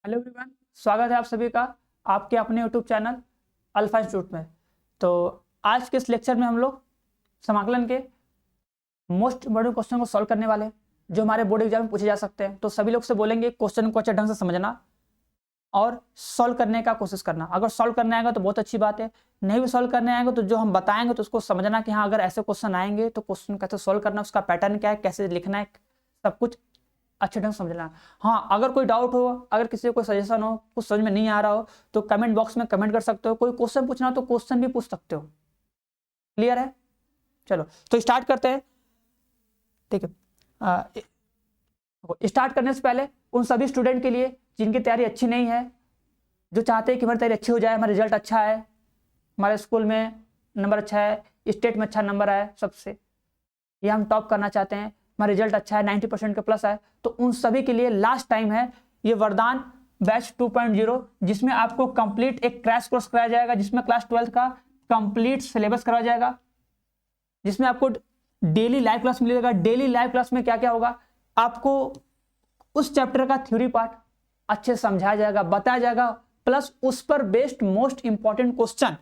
Hello everyone, स्वागत है आप सभी का आपके अपने यूट्यूब चैनल अल्फा इंस्टीट्यूट में। तो आज के इस लेक्चर में हम लोग समाकलन के मोस्ट इम्पोर्टेंट क्वेश्चन को सॉल्व करने वाले हैं जो हमारे बोर्ड एग्जाम में पूछे जा सकते हैं। तो सभी लोग से बोलेंगे क्वेश्चन को अच्छे ढंग से समझना और सॉल्व करने का कोशिश करना। अगर सॉल्व करने आएगा तो बहुत अच्छी बात है, नहीं भी सॉल्व करने आएगा तो जो हम बताएंगे तो उसको समझना कि हाँ अगर ऐसे क्वेश्चन आएंगे तो क्वेश्चन कैसे सॉल्व करना, उसका पैटर्न क्या है, कैसे लिखना है, सब कुछ अच्छे ढंग से समझना। हाँ, अगर कोई डाउट हो, अगर किसी को कोई सजेशन हो, कुछ समझ में नहीं आ रहा हो तो कमेंट बॉक्स में कमेंट कर सकते हो। कोई क्वेश्चन पूछना हो तो क्वेश्चन भी पूछ सकते हो। क्लियर है? चलो तो स्टार्ट करते हैं। ठीक है, स्टार्ट करने से पहले उन सभी स्टूडेंट के लिए जिनकी तैयारी अच्छी नहीं है, जो चाहते हैं कि हमारी तैयारी अच्छी हो जाए, हमारा रिजल्ट अच्छा है, हमारे स्कूल में नंबर अच्छा है, स्टेट में अच्छा नंबर आए सबसे, या हम टॉप करना चाहते हैं, हमारा रिजल्ट अच्छा है, 90% के प्लस आए, तो उन सभी के लिए लास्ट टाइम है ये वरदान बैच 2.0, जिसमें आपको कंप्लीट एक क्रैश कोर्स कराया जाएगा, जिसमें क्लास 12 का कंप्लीट सिलेबस कराया जाएगा, जिसमें आपको डेली लाइव क्लास मिलेगा। डेली लाइव क्लास में क्या क्या होगा, आपको उस चैप्टर का थ्योरी पार्ट अच्छे से समझाया जाएगा, बताया जाएगा, प्लस उस पर बेस्ड मोस्ट इंपॉर्टेंट क्वेश्चन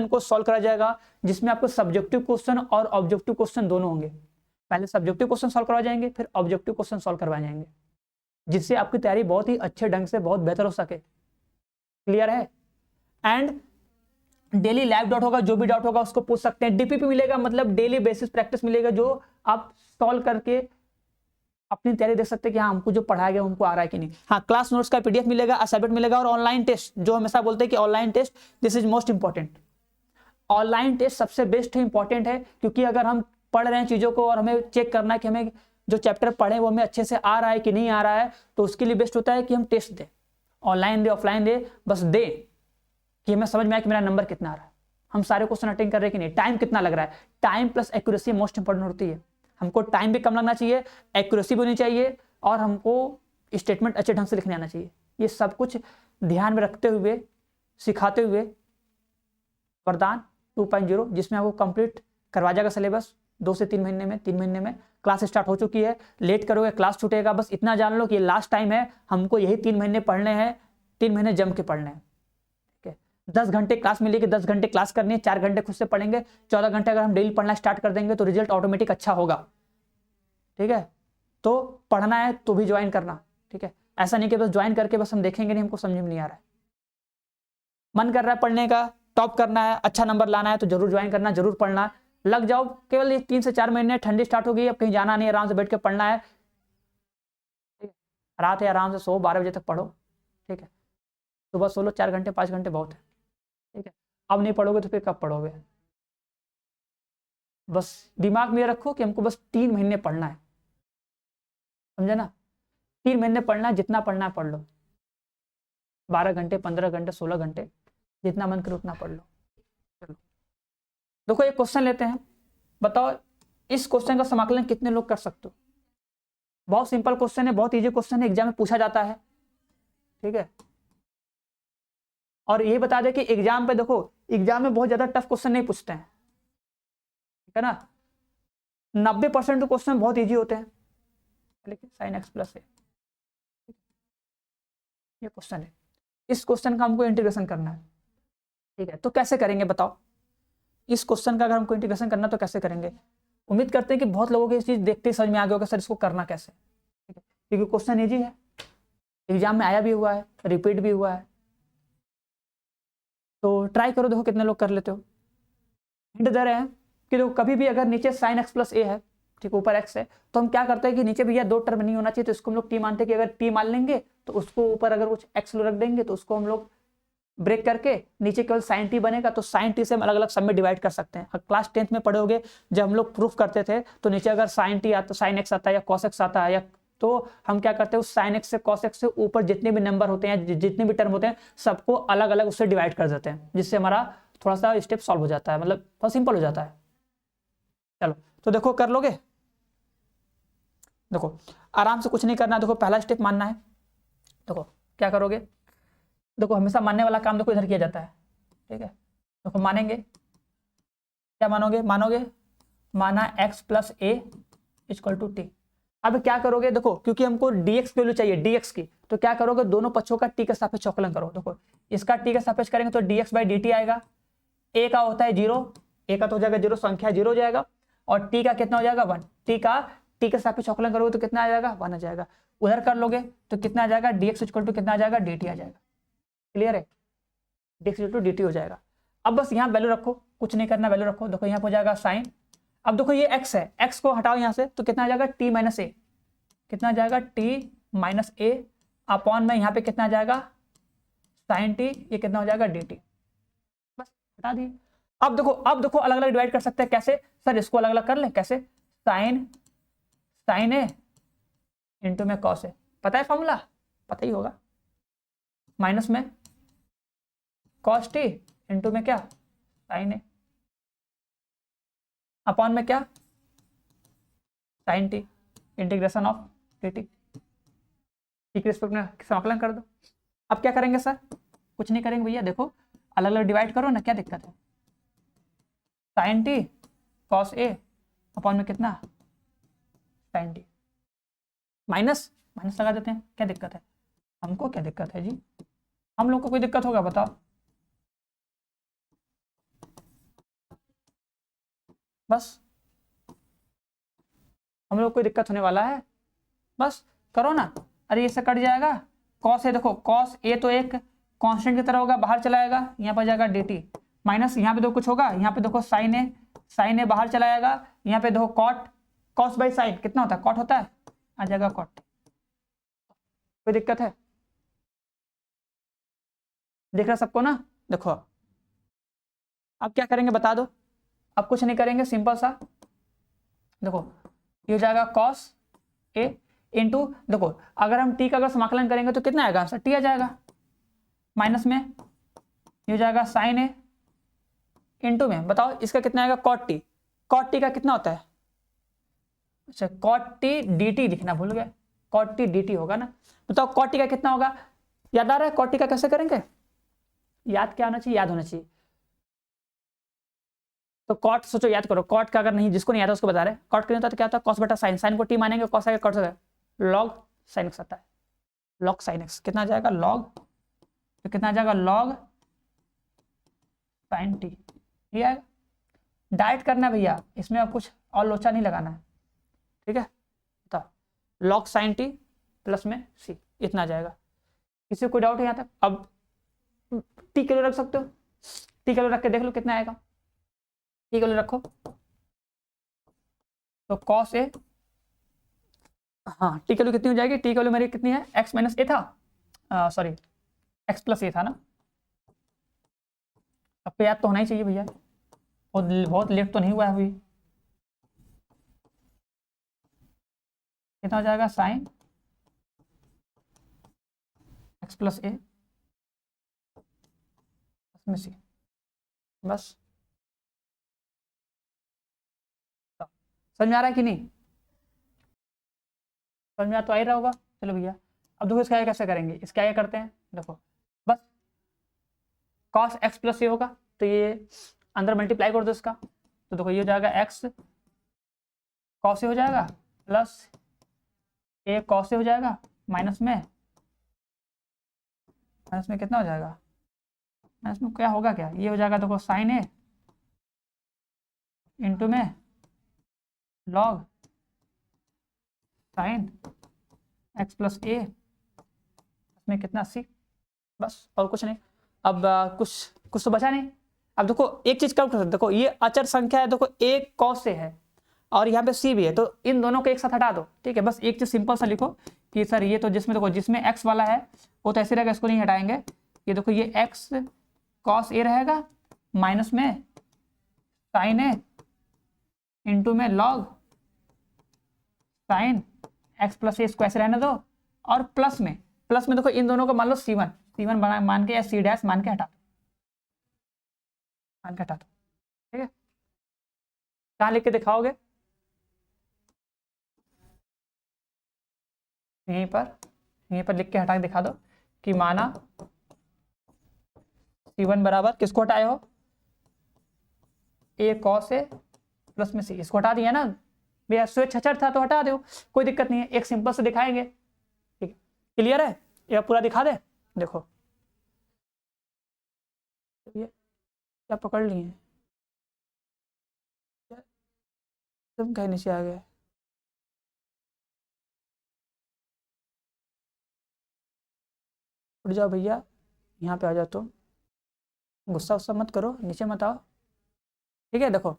को सॉल्व करा जाएगा, जिसमें आपको सब्जेक्टिव क्वेश्चन और ऑब्जेक्टिव क्वेश्चन दोनों होंगे। पहले सब्जेक्टिव क्वेश्चन सॉल्व करवाए जाएंगे, फिर ऑब्जेक्टिव क्वेश्चन सॉल्व करवाए जाएंगे, जिससे आपकी तैयारी बहुत ही अच्छे ढंग से बहुत बेहतर हो सके। क्लियर है? एंड डेली लाइव डाउट होगा, जो भी डाउट होगा उसको पूछ सकते हैं। डीपीपी मिलेगा, मतलब डेली बेसिस प्रैक्टिस मिलेगा, जो आप सॉल्व करके अपनी तैयारी देख सकते हैं कि हाँ हमको जो पढ़ाया गया उनको आ रहा है कि नहीं। हाँ, क्लास नोट्स का पीडीएफ मिलेगा, असाइनमेंट मिलेगा, और ऑनलाइन टेस्ट, जो हमेशा बोलते हैं कि online test this is most important. Online test सबसे बेस्ट है, इंपॉर्टेंट है, क्योंकि अगर हम पढ़ रहे हैं चीजों को और हमें चेक करना है कि हमें जो चैप्टर पढ़े वो हमें अच्छे से आ रहा है कि नहीं आ रहा है, तो उसके लिए बेस्ट होता है कि हम टेस्ट दें, ऑनलाइन दे ऑफलाइन दे, बस दे कि हमें समझ में आए कि मेरा नंबर कितना आ रहा है, हम सारे क्वेश्चन अटेंड कर रहे हैं कि नहीं, टाइम कितना लग रहा है। Time plus accuracy most important होती है। हमको टाइम भी कम लगना चाहिए, एक्यूरेसी भी होनी चाहिए, और हमको स्टेटमेंट अच्छे ढंग से लिखने आना चाहिए। ये सब कुछ ध्यान में रखते हुए सिखाते हुए वरदान 2.0, जिसमें आपको कंप्लीट करवा जाएगा सिलेबस 2 से 3 महीने में। 3 महीने में क्लास स्टार्ट हो चुकी है, लेट करोगे क्लास छूटेगा। बस इतना जान लो कि लास्ट टाइम है, हमको यही 3 महीने पढ़ने हैं, 3 महीने जम के पढ़ने हैं। 10 घंटे क्लास मिलेगी, 10 घंटे क्लास करनी है, 4 घंटे खुद से पढ़ेंगे, 14 घंटे अगर हम डेली पढ़ना स्टार्ट कर देंगे तो रिजल्ट ऑटोमेटिक अच्छा होगा। ठीक है, तो पढ़ना है तो भी ज्वाइन करना। ठीक है, ऐसा नहीं कि बस ज्वाइन करके बस हम देखेंगे नहीं, हमको समझ में नहीं आ रहा है, मन कर रहा है पढ़ने का, टॉप करना है, अच्छा नंबर लाना है, तो जरूर ज्वाइन करना, जरूर पढ़ना, लग जाओ। केवल ये 3 से 4 महीने, ठंडी स्टार्ट हो गई, अब कहीं जाना नहीं, आराम से बैठ के पढ़ना है। रात है आराम से सो, 12 बजे तक पढ़ो। ठीक है, सुबह सो लो, 4 घंटे 5 घंटे बहुत है। ठीक है, अब नहीं पढ़ोगे तो फिर कब पढ़ोगे? बस दिमाग में रखो कि हमको बस 3 महीने पढ़ना है, समझे ना? 3 महीने पढ़ना है, जितना पढ़ना है पढ़ लो, 12 घंटे 15 घंटे 16 घंटे, जितना मन करे उतना पढ़ लो। चलो देखो एक क्वेश्चन लेते हैं, बताओ इस क्वेश्चन का समाकलन कितने लोग कर सकते हो? बहुत सिंपल क्वेश्चन है, बहुत इजी क्वेश्चन है, एग्जाम में पूछा जाता है। ठीक है, और ये बता दे कि एग्जाम पे देखो, एग्जाम में बहुत ज्यादा टफ क्वेश्चन नहीं पूछते हैं, ठीक है ना। 90% क्वेश्चन बहुत इजी होते हैं, लेकिन साइन एक्स प्लस है ये क्वेश्चन है, इस क्वेश्चन का हमको इंटीग्रेशन करना है। ठीक है, तो कैसे करेंगे बताओ? इस क्वेश्चन का अगर हमको इंटीग्रेशन करना तो कैसे करेंगे? उम्मीद करते हैं कि बहुत लोगों को इस चीज देखते ही समझ में आ गया होगा सर इसको करना कैसे। ठीक है, क्योंकि क्वेश्चन इजी है, एग्जाम में आया भी हुआ है, रिपीट भी हुआ है, तो ट्राई करो, देखो कितने लोग कर लेते हो। हिंट दे रहे हैं कि देखो कभी भी अगर नीचे साइन एक्स प्लस ए है, ठीक, ऊपर एक्स है, तो हम क्या करते हैं कि नीचे भैया 2 टर्म नहीं होना चाहिए, तो इसको हम लोग टी मानते हैं कि अगर टी मान लेंगे तो उसको ऊपर अगर कुछ एक्स रख देंगे तो उसको हम लोग ब्रेक करके नीचे केवल साइन टी बनेगा, तो साइन टी से हम अलग अलग सब में डिवाइड कर सकते हैं। क्लास 10th में पढ़ोगे जब हम लोग प्रूफ करते थे, तो नीचे अगर साइन टी आता, साइन एक्स आता है या कॉस एक्स आता है, या तो हम क्या करते हैं उस साइन एक्स से कॉस एक्स से ऊपर जितने भी नंबर होते हैं, जितने भी टर्म होते हैं, सबको अलग अलग उससे डिवाइड कर देते हैं, जिससे हमारा थोड़ा सा स्टेप सॉल्व हो जाता है, मतलब बहुत सिंपल हो जाता है। चलो तो देखो कर लोगे, देखो आराम से, कुछ नहीं करना है। देखो पहला स्टेप मानना है। देखो क्या करोगे, देखो हमेशा मानने वाला काम देखो इधर किया जाता है। ठीक है, देखो मानेंगे, क्या मानोगे? माना x plus a equal to t. अब क्या करोगे, देखो क्योंकि हमको dx की वैल्यू चाहिए, dx की, तो क्या करोगे, दोनों पक्षों का टी के सापेक्ष अवकलन करो। देखो इसका टी के सापेक्ष करेंगे तो dx बाई dt आएगा, a का होता है 0, a का तो हो जाएगा 0, संख्या 0 हो जाएगा, और t का कितना हो जाएगा 1, t का t के सापेक्ष अवकलन करोगे तो कितना आ जाएगा 1 आ जाएगा। उधर कर लोगे तो कितना आ जाएगा, dx इक्वल टू कितना आ जाएगा dt आ जाएगा। क्लियर है, dx इक्वल टू dt हो जाएगा। अब बस यहाँ वैल्यू रखो, कुछ नहीं करना, वैल्यू रखो। देखो यहाँ पर हो जाएगा साइन, अब देखो ये x है, x को हटाओ यहाँ से तो कितना आ जाएगा t माइनस ए, कितना आ जाएगा t माइनस ए अपॉन में यहाँ पे कितना आ जाएगा साइन टी, ये कितना हो जाएगा dt, बस हटा दिए। अब देखो अलग अलग डिवाइड कर सकते हैं, कैसे सर, इसको अलग अलग कर ले, कैसे, साइन ए इंटू में कॉस ए, पता है फॉर्मूला, पता ही होगा, माइनस में कॉस टी इंटू में क्या साइन ए, अपॉन में क्या sine t, integration of dt, ठीक रिस्पेक्ट में समाकलन कर दो। अब क्या करेंगे सर, कुछ नहीं करेंगे भैया, देखो अलग अलग डिवाइड करो ना, क्या दिक्कत है, sign T cos A upon में कितना साइन टी, माइनस लगा देते हैं, क्या दिक्कत है, हमको क्या दिक्कत है जी, हम लोग को कोई दिक्कत होगा बताओ, बस हम लोग कोई दिक्कत होने वाला है, बस करो ना। अरे इससे कट जाएगा, कॉस ए, देखो कॉस ए तो एक कांस्टेंट की तरह होगा, बाहर चला जाएगा, यहाँ पर जाएगा dt, माइनस यहाँ पे देखो कुछ होगा, यहाँ पे देखो साइन ए बाहर चला जाएगा, यहाँ पे देखो कॉट, कॉस बाई साइन कितना होता है, कॉट होता है, आ जाएगा कॉट, कोई दिक्कत है, दिख रहा सबको ना। देखो अब क्या करेंगे बता दो, अब कुछ नहीं करेंगे, सिंपल सा, देखो ये हो जाएगा कॉस ए इंटू, देखो अगर हम टी का अगर समाकलन करेंगे तो कितना आएगा आंसर, टी आ जाएगा, माइनस में ये हो जाएगा साइन ए इंटू में, बताओ इसका कितना आएगा कॉट टी, कॉट टी का कितना होता है, अच्छा कॉट टी डी टी लिखना भूल गया, कॉट टी डी टी होगा ना, बताओ कॉट टी का कितना होगा, याद आ रहा है, कॉट टी का कैसे करेंगे, याद क्या होना चाहिए, याद होना चाहिए, तो कॉट सोचो, याद करो, कॉट का अगर नहीं, जिसको नहीं आता उसको बता रहे, कॉट करना तो क्या होता है कॉस बटा साइन, साइन को टी मानेंगे, कॉस आएगा कॉट आएगा, लॉग साइन एक्स आता है, लॉग साइन एक्स कितना आ जाएगा लॉग, तो कितना आ जाएगा लॉग साइन टी, ये आएगा। डाइट करना है भैया, इसमें अब कुछ और लोचा नहीं लगाना है, ठीक है, तो लॉग साइन टी प्लस में सी, इतना आ जाएगा। किसी को कोई डाउट है यहाँ तक, अब टी किलो रख सकते हो, टी किलो रख के देख लो कितना आएगा, टी किलो रखो तो कॉस ए, हाँ टी किलो कितनी हो जाएगी, टी किलो मेरी कितनी है, एक्स माइनस ए था, सॉरी एक्स प्लस ए था ना, आपको याद तो होना ही चाहिए भैया, बहुत लेट तो नहीं हुआ है अभी, कितना हो जाएगा साइन एक्स प्लस ए में सी, बस समझ में आ रहा है कि नहीं, समझ में आ तो आ ही रहा होगा। चलो भैया अब देखो इसका कैसे करेंगे, इसका क्या करते हैं, देखो बस cos x प्लस ए होगा, तो ये अंदर मल्टीप्लाई कर दो इसका, तो देखो ये हो जाएगा x cos ए हो जाएगा प्लस ए cos ए हो जाएगा, माइनस में कितना हो जाएगा, माइनस में क्या होगा, क्या ये हो जाएगा, देखो साइन ए इंटू में लॉग साइन एक्स प्लस ए, इसमें कितना सी, बस और कुछ नहीं। अब कुछ तो बचा नहीं। अब देखो एक चीज कम कर सकते, देखो ये अचर संख्या है, देखो एक कॉस से है और यहाँ पे सी भी है, तो इन दोनों को एक साथ हटा दो, ठीक है। बस एक चीज सिंपल सा लिखो कि सर ये तो जिसमें देखो जिसमें एक्स वाला है वो तो ऐसे रहेगा, इसको नहीं हटाएंगे, ये देखो ये एक्स कॉस ए रहेगा माइनस में साइन ए इंटू में लॉग साइन एक्स प्लस ए, इसको ऐसे रहने दो, और प्लस में देखो इन दोनों को मान लो C1 बना मान के या C डैश मान के हटा दो, ठीक है। कहाँ लिख के दिखाओगे, यहीं पर लिख के हटा के दिखा दो कि माना C1 बराबर किसको हटाए हो, ए कॉस ए प्लस में सी, इसको हटा दिया ना भैया, स्वेच्छाचार था तो हटा दो, कोई दिक्कत नहीं है, एक सिंपल से दिखाएंगे, ठीक है। क्लियर है, ये पूरा दिखा दे, देखो ये क्या पकड़ लिए, तुम कहीं नीचे आ गए। उठ जाओ भैया, यहाँ पे आ जाओ तुम, गुस्सा उस्सा मत करो, नीचे मत आओ, ठीक है। देखो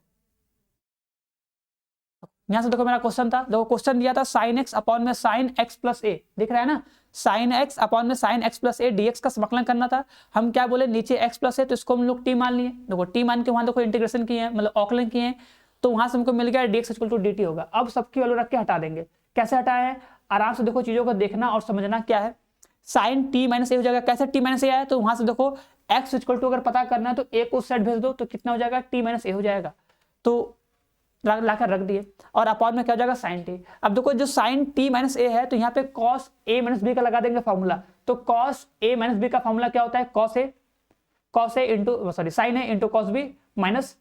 यहाँ से देखो मेरा क्वेश्चन था, देखो क्वेश्चन दिया था साइन एक्स अपॉन में साइन एक्स प्लस ए, दिख रहा है ना, साइन एक्स अपॉन में साइन एक्स प्लस ए डीएक्स का समाकलन करना था। हम क्या बोले, नीचे एक्स प्लस है तो इसको हम लोग टी मान लिए, देखो टी मान के वहां देखो इंटीग्रेशन किए हैं, मतलब औकलन किए हैं, तो वहां से हमको मिल गया डीएक्स इक्वल टू dt होगा। अब सबकी वैल्यू रख के हटा देंगे, कैसे हटाए हैं, आराम से देखो चीजों को देखना और समझना क्या है। साइन टी माइनस ए हो जाएगा, कैसे टी माइनस ए आया, तो वहां से देखो एक्स इक्वल टू अगर पता करना है तो ए को सेट भेज दो तो कितना हो जाएगा, टी माइनस ए हो जाएगा, तो लाकर रख दिए, और अपॉन में क्या हो जाएगा साइन टी। अब देखो जो साइन टी माइनस ए है तो यहाँ पे कॉस ए माइनस बी का लगा देंगे फॉर्मूला, तो कॉस ए माइनस बी का फॉर्मूला क्या होता है, cos A into sorry sine A into cos B minus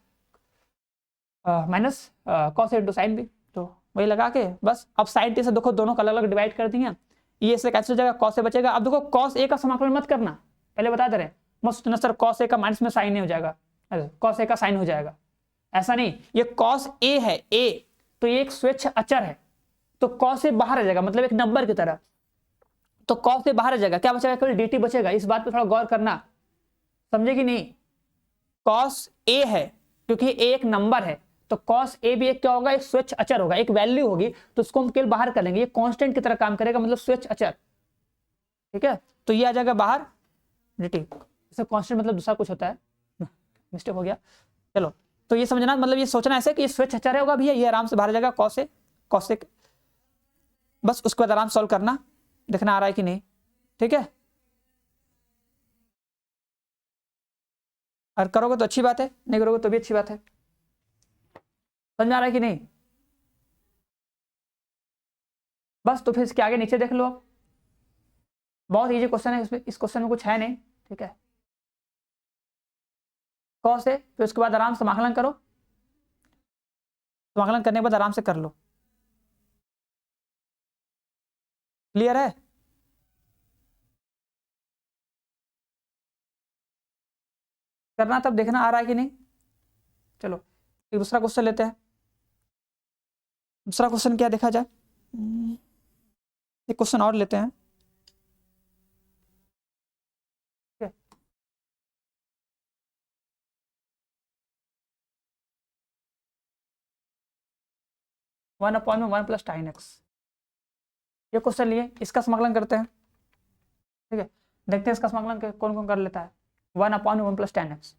cos A into sine B, तो वही लगा के बस। अब साइन टी से देखो दोनों को अलग अलग डिवाइड कर दिए, ये से कैंसिल हो जाएगा, कॉस ए बचेगा। अब देखो कॉस ए का समाकलन मत करना, पहले बता दे रहे हैं, मत सोचना सर कॉस ए का माइनस में साइन ए हो जाएगा, कॉस ए का साइन हो जाएगा, ऐसा नहीं, ये कॉस ए है, ए तो ये एक स्वेच्छ अचर है, तो कॉस ए बाहर आ जाएगा, मतलब एक नंबर की तरह, तो कॉस ए बाहर आ जाएगा, क्या बचेगा, केवल dt बचेगा। इस बात पे थोड़ा गौर करना, समझे कि नहीं, कॉस ए है क्योंकि ए एक नंबर है, तो कॉस ए भी एक क्या होगा, एक स्वेच्छ अचर होगा, एक वैल्यू होगी, तो उसको हम केवल बाहर कर लेंगे, ये कांस्टेंट की तरह काम करेगा, मतलब स्वेच्छ अचर, ठीक है, तो ये आ जाएगा बाहर dt, इसे कांस्टेंट मतलब दूसरा कुछ होता है, मिस्टेक हो गया, चलो। तो ये समझना, मतलब ये सोचना ऐसे कि ये स्वेच्छ अचर होगा भैया, ये आराम से बाहर जाएगा कॉस ए, बस उसके बाद आराम सॉल्व करना, देखना आ रहा है कि नहीं, ठीक है, और करोगे तो अच्छी बात है, नहीं करोगे तो भी अच्छी बात है, समझ में आ रहा है कि नहीं, बस। तो फिर इसके आगे नीचे देख लो, बहुत इजी क्वेश्चन है, इसमें इस क्वेश्चन में कुछ है नहीं, ठीक है, कॉस है, फिर उसके बाद आराम से समाकलन करो, समाकलन करने के बाद आराम से कर लो, क्लियर है, करना तब देखना आ रहा है कि नहीं। चलो एक दूसरा क्वेश्चन लेते हैं, दूसरा क्वेश्चन क्या देखा जाए, एक क्वेश्चन और लेते हैं, 1/1 प्लस tan x, ये क्वेश्चन लिए, इसका समाकलन करते हैं, ठीक है, देखते हैं इसका समाकलन कौन कौन कर लेता है, 1/1 प्लस tan x।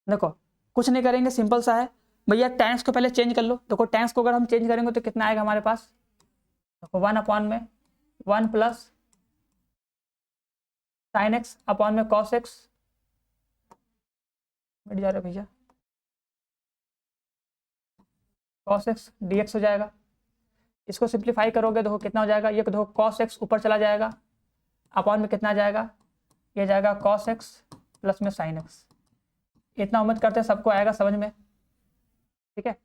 देखो कुछ नहीं करेंगे, सिंपल सा है भैया, tan x को पहले चेंज कर लो, देखो tan x को अगर हम चेंज करेंगे तो कितना आएगा हमारे पास, देखो 1/1 प्लस sin x अपॉन में cos x, मिट जा रहा है भैया, cos x dx हो जाएगा, इसको सिंप्लीफाई करोगे देखो कितना हो जाएगा, ये देखो cos x ऊपर चला जाएगा, अपॉन में कितना जाएगा, ये जाएगा cos x प्लस में sin x, इतना उम्मीद करते हैं सबको आएगा समझ में, ठीक है।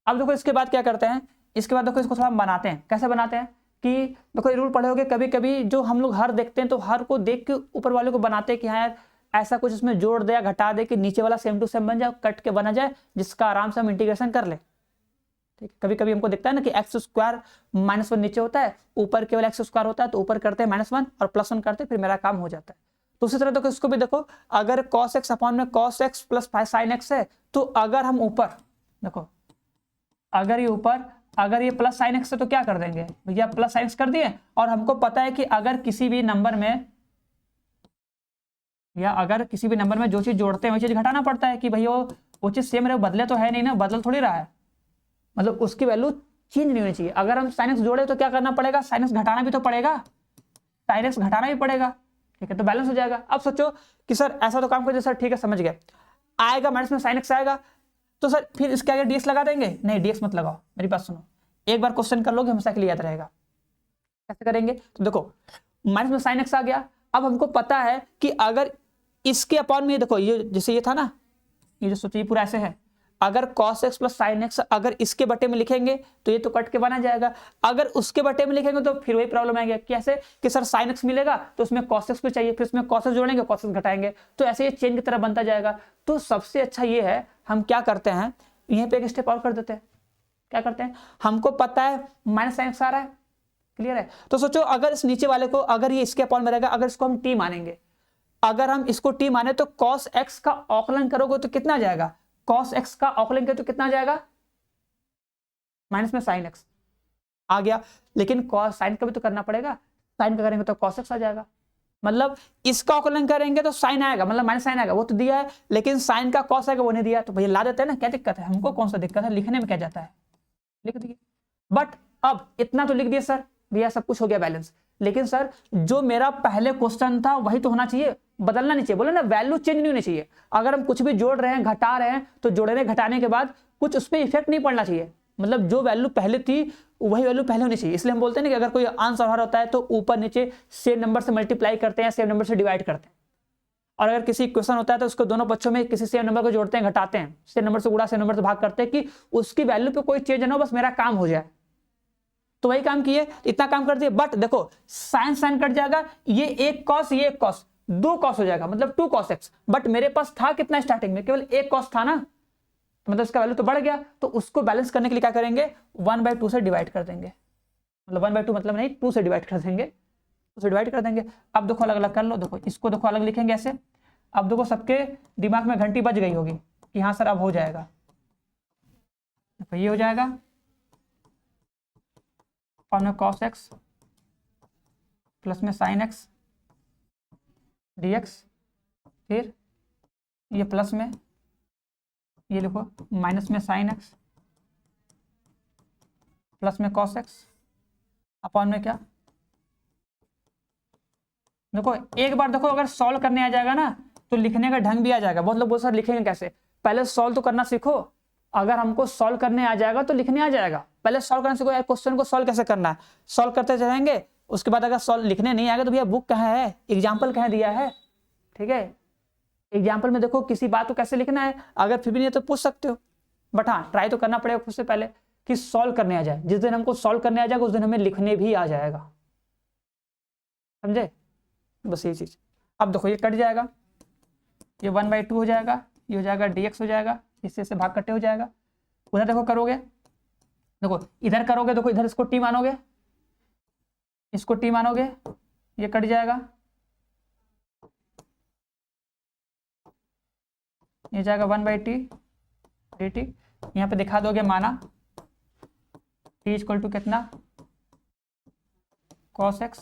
अब देखो इसके बाद क्या करते हैं, इसके बाद देखो इसको थोड़ा हम बनाते हैं, कैसे बनाते हैं कि देखो रूल पढ़े होगे, कभी कभी जो हम लोग हर देखते हैं तो हर को देख के ऊपर वाले को बनाते हैं कि हाँ यार ऐसा कुछ इसमें जोड़ दे या घटा दे कि नीचे वाला सेम टू सेम बन जाए, कट के बना जाए, जिसका आराम से हम इंटीग्रेशन कर ले, ठीक है। कभी कभी हमको दिखता है ना कि एक्स स्क्वायर -1 नीचे होता है, ऊपर केवल एक्स स्क्वायर होता है, तो ऊपर करते हैं -1 और +1 करते हैं, फिर मेरा काम हो जाता है। तो उसी तरह देखो इसको भी देखो, अगर cos x अपॉन में cos x plus sin x है, तो अगर हम ऊपर देखो, अगर ये ऊपर, अगर ये प्लस sin x है तो क्या कर देंगे भैया, प्लस sin x कर दिए, और हमको पता है कि अगर किसी भी नंबर में, या अगर किसी भी नंबर में जो चीज जोड़ते हैं वही चीज घटाना पड़ता है कि भैया वो चीज सेम रहे, बदले तो है नहीं ना, बदल थोड़ी रहा है, मतलब उसकी वैल्यू चेंज नहीं होनी चाहिए। अगर हम sin x जोड़े तो क्या करना पड़ेगा, sin x घटाना भी तो पड़ेगा, sin x घटाना भी पड़ेगा, ठीक है, तो बैलेंस हो जाएगा। अब सोचो कि सर ऐसा तो काम कर, सर ठीक है समझ गए, आएगा माइनस में sin x आएगा, तो सर फिर इसके आगे dx लगा देंगे, नहीं dx मत लगाओ, मेरी बात सुनो, एक बार क्वेश्चन कर लोगे हमेशा के लिए याद रहेगा। कैसे करेंगे, तो देखो माइनस में sin x आ गया, अब हमको पता है कि अगर इसके अपॉन में देखो, ये जैसे ये था ना, ये जो सोचिए पूरा ऐसे है, अगर cos x plus sine x अगर इसके बटे में लिखेंगे तो ये तो कट के बना जाएगा, अगर उसके बटे में लिखेंगे तो फिर वही प्रॉब्लम आएगा। कैसे कि सर साइन एक्स मिलेगा तो उसमें cos x भी चाहिए, फिर उसमें cos x जोड़ेंगे cos x घटाएंगे, तो ऐसे ये चेन की तरह बनता जाएगा। तो सबसे अच्छा ये है, हम क्या करते हैं यहीं पे एक स्टेप और कर देते हैं। क्या करते हैं, हमको पता है माइनस साइन एक्स आ रहा है, क्लियर है। तो सोचो अगर इस नीचे वाले को अगर ये इसके अपॉन में रहेगा, अगर इसको हम टी मानेंगे, अगर हम इसको टी माने तो cos x का औकलन करोगे तो कितना जाएगा, cos x का औकलन करोगे तो कितना जाएगा, माइनस में sin x आ गया। लेकिन cos sin का भी तो करना पड़ेगा, sin का करेंगे तो cos x आ जाएगा, मतलब इसका औकलन करेंगे तो sin आएगा, मतलब माइनस साइन आएगा, वो तो दिया है, लेकिन sin का cos आएगा वो नहीं दिया, तो भैया ला देते हैं ना, क्या दिक्कत है, हमको कौन सा दिक्कत है, लिखने में क्या जाता है, लिख दिए। बट अब इतना तो लिख दिए सर, भैया सब कुछ हो गया बैलेंस, लेकिन सर जो मेरा पहले क्वेश्चन था वही तो होना चाहिए, बदलना नहीं चाहिए, बोले ना वैल्यू चेंज नहीं होनी चाहिए। अगर हम कुछ भी जोड़ रहे हैं घटा रहे हैं तो जोड़ने घटाने के बाद कुछ उस पर इफेक्ट नहीं पड़ना चाहिए, मतलब जो वैल्यू पहले थी वही वैल्यू पहले होनी चाहिए। इसलिए हम बोलते हैं ना कि अगर कोई आंसर हर होता है तो ऊपर नीचे सेम नंबर से मल्टीप्लाई करते हैं, सेम नंबर से डिवाइड करते हैं, और अगर किसी क्वेश्चन होता है तो उसको दोनों पक्षों में किसी सेम नंबर को जोड़ते हैं, घटाते हैं, सेम नंबर से गुणा सेम नंबर से भाग करते हैं कि उसकी वैल्यू पे कोई चेंज ना हो, बस मेरा काम हो जाए। तो वही काम किए, इतना काम कर दिए। बट देखो साइन साइन कट जाएगा, ये एक कॉस ये एक कॉस, दो कॉस हो जाएगा, मतलब 2 cos x। बट मेरे पास था कितना स्टार्टिंग में, केवल एक कॉस था ना, मतलब इसका वैल्यू तो बढ़ गया, तो उसको बैलेंस करने के लिए क्या करेंगे, 1/2 से डिवाइड कर देंगे, मतलब 1/2 मतलब नहीं 2 से डिवाइड कर देंगे, 2 से डिवाइड कर देंगे। अब देखो अलग अलग कर लो, देखो इसको देखो अलग लिखेंगे ऐसे। अब देखो सबके दिमाग में घंटी बज गई होगी कि हाँ सर अब हो जाएगा, देखो ये हो जाएगा और में cos x प्लस में sin x dx, फिर ये प्लस में ये लिखो माइनस में sin x प्लस में cos x अपॉन में क्या, देखो एक बार देखो अगर सॉल्व करने आ जाएगा ना तो लिखने का ढंग भी आ जाएगा। बहुत लोग बोल सर लिखेंगे कैसे, पहले सॉल्व तो करना सीखो। अगर हमको सॉल्व करने आ जाएगा तो लिखने आ जाएगा, पहले सॉल्व करना सीखो, क्वेश्चन को सॉल्व कैसे करना है, सॉल्व करते जाएंगे। उसके बाद अगर सॉल्व लिखने नहीं आएगा तो भैया बुक कहाँ है, एग्जाम्पल कहाँ दिया है, ठीक है, एग्जाम्पल में देखो किसी बात को कैसे लिखना है, अगर फिर भी नहीं है तो पूछ सकते हो। बट हाँ ट्राई तो करना पड़ेगा खुद से पहले कि सॉल्व करने आ जाए। जिस दिन हमको सॉल्व करने आ जाएगा उस दिन हमें लिखने भी आ जाएगा, समझे, बस ये चीज। अब देखो ये कट जाएगा, ये 1/2 हो जाएगा, ये हो जाएगा dx हो जाएगा, इससे से भाग कटे हो जाएगा। उधर देखो करोगे, देखो इधर करोगे, देखो इधर इसको टी मानोगे, इसको टी मानोगे, ये कट जाएगा, ये जाएगा 1/t dt, यहाँ पे दिखा दोगे माना t = कितना cos x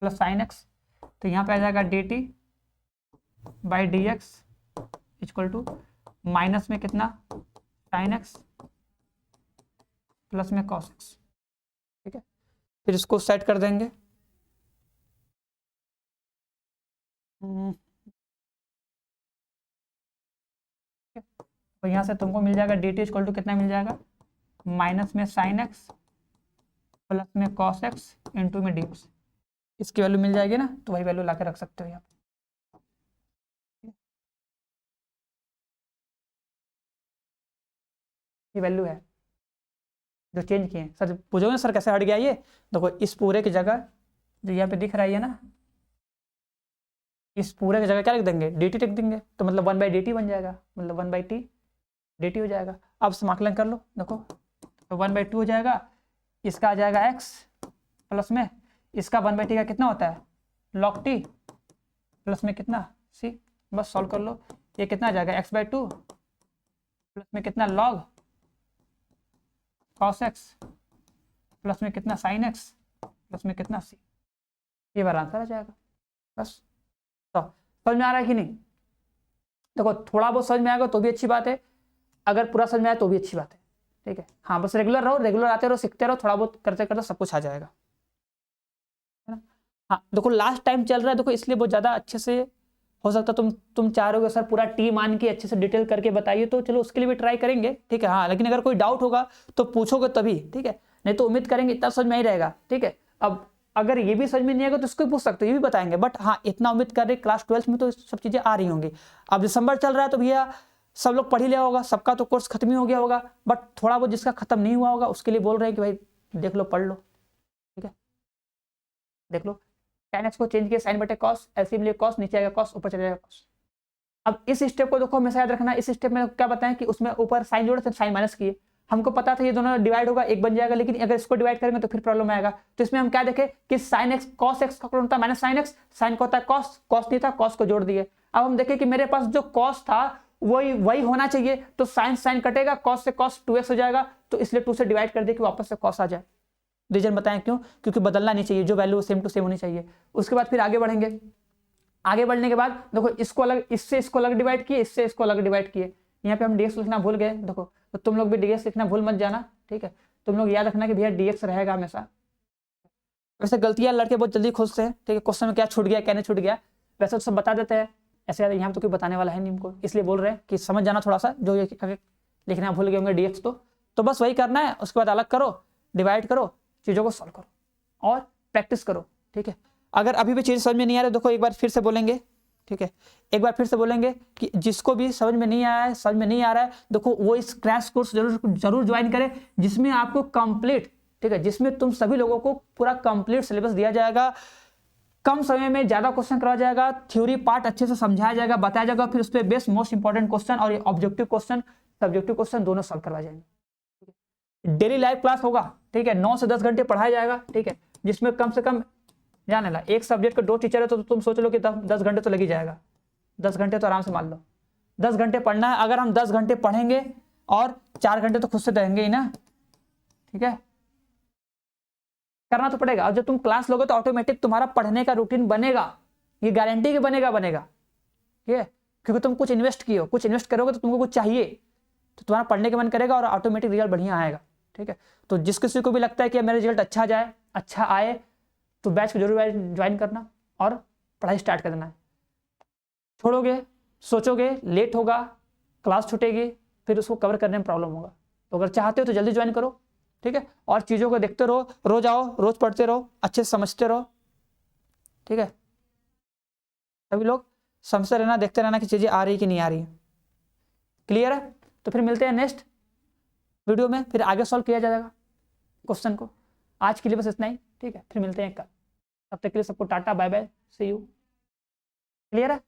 plus sin x, तो यहाँ पे आ जाएगा dt बाई dx = माइनस में कितना sin x प्लस में cos x, ठीक है। फिर इसको सेट कर देंगे, तो यहाँ से तुमको मिल जाएगा dt = कितना मिल जाएगा, माइनस में sin x प्लस में cos x इंटू में dx, इसकी वैल्यू मिल जाएगी ना, तो वही वैल्यू ला के रख सकते हो यहाँ पे। ये वैल्यू है जो चेंज किए। सर पूछोगे ना सर कैसे हट गया ये, देखो इस पूरे की जगह जो यहाँ पे दिख रहा है ना, इस पूरे की जगह क्या लिख देंगे, dt लिख देंगे, तो मतलब 1/dt बन जाएगा, मतलब 1/t dt हो जाएगा। अब समाकलन कर लो, देखो तो 1/2 हो जाएगा, इसका आ जाएगा x प्लस में इसका 1/t का कितना होता है log t प्लस में कितना c, बस सॉल्व कर लो। ये कितना आ जाएगा x/2 प्लस में कितना log cos x प्लस में कितना sin x प्लस में कितना c, ये बार आंसर आ जाएगा। बस तो समझ में आ रहा है कि नहीं, देखो थोड़ा बहुत समझ में आएगा तो भी अच्छी बात है, अगर पूरा समझ में आए तो भी अच्छी बात है, ठीक है। हाँ बस रेगुलर रहो, रेगुलर आते रहो, सीखते रहो, थोड़ा बहुत करते करते सब कुछ आ जाएगा, है ना। हाँ देखो लास्ट टाइम चल रहा है, देखो इसलिए बहुत ज़्यादा अच्छे से हो सकता तुम चाह रहे हो सर पूरा टी मान के अच्छे से डिटेल करके बताइए, तो चलो उसके लिए भी ट्राई करेंगे, ठीक है। हाँ लेकिन अगर कोई डाउट होगा तो पूछोगे तभी, ठीक है, नहीं तो उम्मीद करेंगे इतना समझ में ही रहेगा, ठीक है। अब अगर ये भी समझ में नहीं आएगा तो उसको भी पूछ सकते हो, ये भी बताएंगे, बट हाँ इतना उम्मीद कर रहे क्लास 12th में तो सब चीज़ें आ रही होंगी। अब दिसंबर चल रहा है तो भैया सब लोग पढ़ ही लिया होगा, सबका तो कोर्स खत्म ही हो गया होगा, बट थोड़ा बहुत जिसका खत्म नहीं हुआ होगा उसके लिए बोल रहे हैं कि भाई देख लो, पढ़ लो, ठीक है। देख लो, tan x को चेंज किया साइन बटे कॉस, एलसीएम लिए कॉस, नीचे आएगा कॉस, ऊपर चले जाएगा कॉस। अब इस स्टेप को देखो हमेशा याद रखना, इस स्टेप में क्या बताएं कि उसमें ऊपर साइन जोड़े थे, साइन माइनस किए, हमको पता था ये दोनों डिवाइड होगा, एक बन जाएगा, लेकिन अगर इसको डिवाइड करेंगे तो फिर प्रॉब्लम आएगा। तो इसमें हम क्या देखें कि साइन एक्स कॉस एक्स का होता है माइनस साइन एक्स, साइन को होता है कॉस, कॉस नहीं था कॉस को जोड़ दिए। अब हम देखें कि मेरे पास जो कॉस था वही होना चाहिए, तो साइन साइन कटेगा, कॉस से कॉस 2x हो जाएगा, तो इसलिए 2 से डिवाइड कर दिए कि वापस से कॉस आ जाए। रीजन बताएं क्यों, क्योंकि बदलना नहीं चाहिए, जो वैल्यू सेम टू सेम होनी चाहिए। उसके बाद फिर आगे बढ़ेंगे, आगे बढ़ने के बाद देखो इसको अलग, इससे इसको अलग डिवाइड किए, इससे इसको अलग डिवाइड किए, यहाँ पे हम dx लिखना भूल गए, देखो तो तुम लोग भी dx लिखना भूल मत जाना, ठीक है। तुम लोग याद रखना कि भैया dx रहेगा हमेशा। वैसे गलतियां लड़के बहुत जल्दी खोजते हैं, ठीक है, क्वेश्चन में क्या छूट गया क्या नहीं छूट गया, वैसे तो सब बता देते हैं, ऐसे यहाँ तो कोई बताने वाला है नहीं हमको, इसलिए बोल रहे हैं कि समझ जाना थोड़ा सा, जो ये लिखना भूल गए होंगे dx तो बस वही करना है। उसके बाद अलग करो, डिवाइड करो, चीज़ों को सॉल्व करो और प्रैक्टिस करो, ठीक है। अगर अभी भी चीज़ समझ में नहीं आ रही, देखो एक बार फिर से बोलेंगे, ठीक है, एक बार फिर से बोलेंगे कि जिसको भी समझ में नहीं आया है, समझ में नहीं आ रहा है, देखो वो इस क्रैश कोर्स जरूर ज्वाइन करें, जिसमें आपको कंप्लीट, ठीक है, जिसमें तुम सभी लोगों को पूरा कंप्लीट सिलेबस दिया जाएगा, कम समय में ज्यादा क्वेश्चन कराया जाएगा, थ्योरी पार्ट अच्छे से समझाया जाएगा, बताया जाएगा, फिर उस पर बेस्ट मोस्ट इंपॉर्टेंट क्वेश्चन और ऑब्जेक्टिव क्वेश्चन सब्जेक्टिव क्वेश्चन दोनों सॉल्व करवाए जाएंगे। डेली लाइव क्लास होगा, ठीक है, 9 से 10 घंटे पढ़ाया जाएगा, ठीक है, जिसमें कम से कम जाने ला एक सब्जेक्ट का 2 टीचर है तो तुम सोच लो कि 10 घंटे तो लगी जाएगा, 10 घंटे तो आराम से मान लो, 10 घंटे पढ़ना है। अगर हम 10 घंटे पढ़ेंगे और 4 घंटे तो खुद से रहेंगे ही ना, ठीक है, करना तो पड़ेगा। और जब तुम क्लास लोगे तो ऑटोमेटिक तुम्हारा पढ़ने का रूटीन बनेगा, ये गारंटी कि बनेगा, ठीक है, क्योंकि तुम कुछ इन्वेस्ट किए हो, कुछ इन्वेस्ट करोगे तो तुमको कुछ चाहिए, तो तुम्हारा पढ़ने का मन करेगा और ऑटोमेटिक रिजल्ट बढ़िया आएगा, ठीक है। तो जिस किसी को भी लगता है कि मेरा रिजल्ट अच्छा आए तो बैच को जरूर ज्वाइन करना और पढ़ाई स्टार्ट कर देना है। छोड़ोगे, सोचोगे, लेट होगा, क्लास छूटेगी, फिर उसको कवर करने में प्रॉब्लम होगा। तो अगर चाहते हो तो जल्दी ज्वाइन करो, ठीक है, और चीज़ों को देखते रहो, रोज आओ, रोज पढ़ते रहो, अच्छे से समझते रहो, ठीक है। सभी लोग समझते रहना, देखते रहना कि चीज़ें आ रही कि नहीं आ रही है। क्लियर है? तो फिर मिलते हैं नेक्स्ट वीडियो में, फिर आगे सॉल्व किया जाएगा क्वेश्चन को। आज के लिए बस इतना ही, ठीक है, फिर मिलते हैं कल। तब तक के लिए सबको टाटा bye bye, see you. Clear है?